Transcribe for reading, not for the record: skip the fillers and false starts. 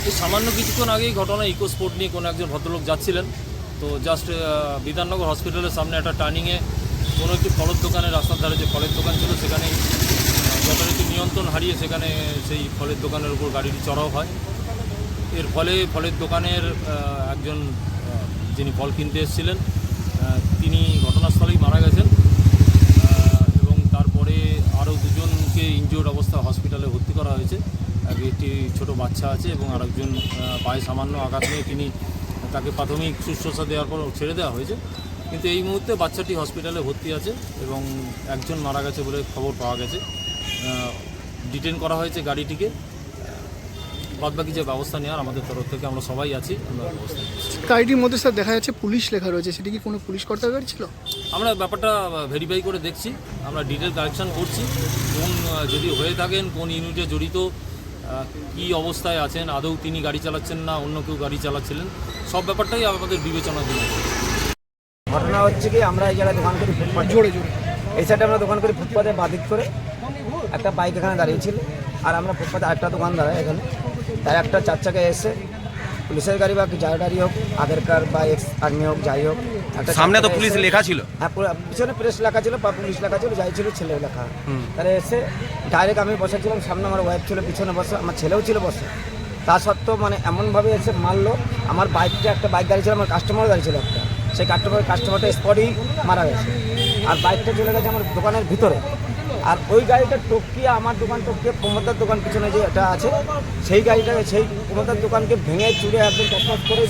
এই সামান্য কিছুক্ষণ আগেই ঘটনা ইকো স্পোর্ট নিয়ে কোনো একজন ভদ্রলোক যাচ্ছিলেন, তো জাস্ট বিধাননগর হসপিটালের সামনে একটা টার্নিংয়ে কোনো একটি ফলের দোকানে, রাস্তার ধারে যে ফলের দোকান ছিল সেখানেই যথারীতি নিয়ন্ত্রণ হারিয়ে সেখানে সেই ফলের দোকানের উপর গাড়িটি চড়াও হয়। এর ফলে ফলের দোকানের একজন যিনি ফল কিনতে এসেছিলেন তিনি ঘটনাস্থলেই মারা গেছেন এবং তারপরে আরও দুজনকে ইনজিওর্ড অবস্থা হসপিটালে ভর্তি করা হয়েছে। একটি ছোট বাচ্চা আছে এবং আরেকজন পায়ে সামান্য আঘাত নিয়ে তাকে প্রাথমিক শুশ্রূষা দেওয়ার পর ছেড়ে দেওয়া হয়েছে, কিন্তু এই মুহূর্তে বাচ্চাটি হসপিটালে ভর্তি আছে এবং একজন মারা গেছে বলে খবর পাওয়া গেছে। ডিটেন করা হয়েছে গাড়িটিকে। বাদবাকি যে ব্যবস্থা নেওয়ার আমাদের তরফ থেকে আমরা সবাই আছি, আমরা ব্যবস্থা নিচ্ছি। গাড়িটির মধ্যে স্যার দেখা যাচ্ছে পুলিশ লেখা রয়েছে, সেটি কি কোনো পুলিশ কর্তার গাড়ি ছিল? আমরা ব্যাপারটা ভেরিফাই করে দেখছি, আমরা ডিটেল কালেকশন করছি, কোন যদি হয়ে থাকেন কোন ইউনিটে জড়িত, কী অবস্থায় আছেন, আদৌ তিনি গাড়ি চালাচ্ছেন না অন্য কেউ গাড়ি চালাচ্ছিলেন, সব ব্যাপারটাই আমাদের বিবেচনাধীন। ঘটনা হচ্ছে কি, আমরা এই জায়গায় দোকান করি ফুটপাথ, জোরে জোরে এই সাইডে আমরা দোকান করি ফুটপাথে বাদিক করে একটা বাইক এখানে দাঁড়িয়েছিল, আর আমরা ফুটপাথে একটা দোকান দাঁড়াই এখানে। তাই একটা চার চাকায় এসে পুলিশের গাড়ি বা যার গাড়ি হোক, আগেরকার বা এক্স আর্মি হোক, যাই হোক, সামনে তো পুলিশ লেখা ছিল, হ্যাঁ পিছনে প্রেস লেখা ছিল বা পুলিশ লেখা ছিল, যাই ছিল ছেলে লেখা। তারা এসে ডাইরেক্ট আমি বসেছিলাম, সামনে আমার ওয়াইফ ছিল, পিছনে বসে আমার ছেলেও ছিল বসে। তা সত্ত্বেও মানে এমনভাবে এসে মারলো, আমার বাইকটা একটা বাইক গাড়ি ছিল, আমার কাস্টমার গাড়ি ছিল একটা, সেই কাস্টমারটা স্পটেই মারা গেছে। আর বাইকটা চলে গেছে আমার দোকানের ভিতরে, আর ওই গাড়িটা টপকিয়ে আমার দোকান টপকিয়ে প্রমোদার দোকান পিছনে যে এটা আছে সেই গাড়িটাকে, সেই প্রমোদার দোকানকে ভেঙে চুড়ে একদম টপটপ করে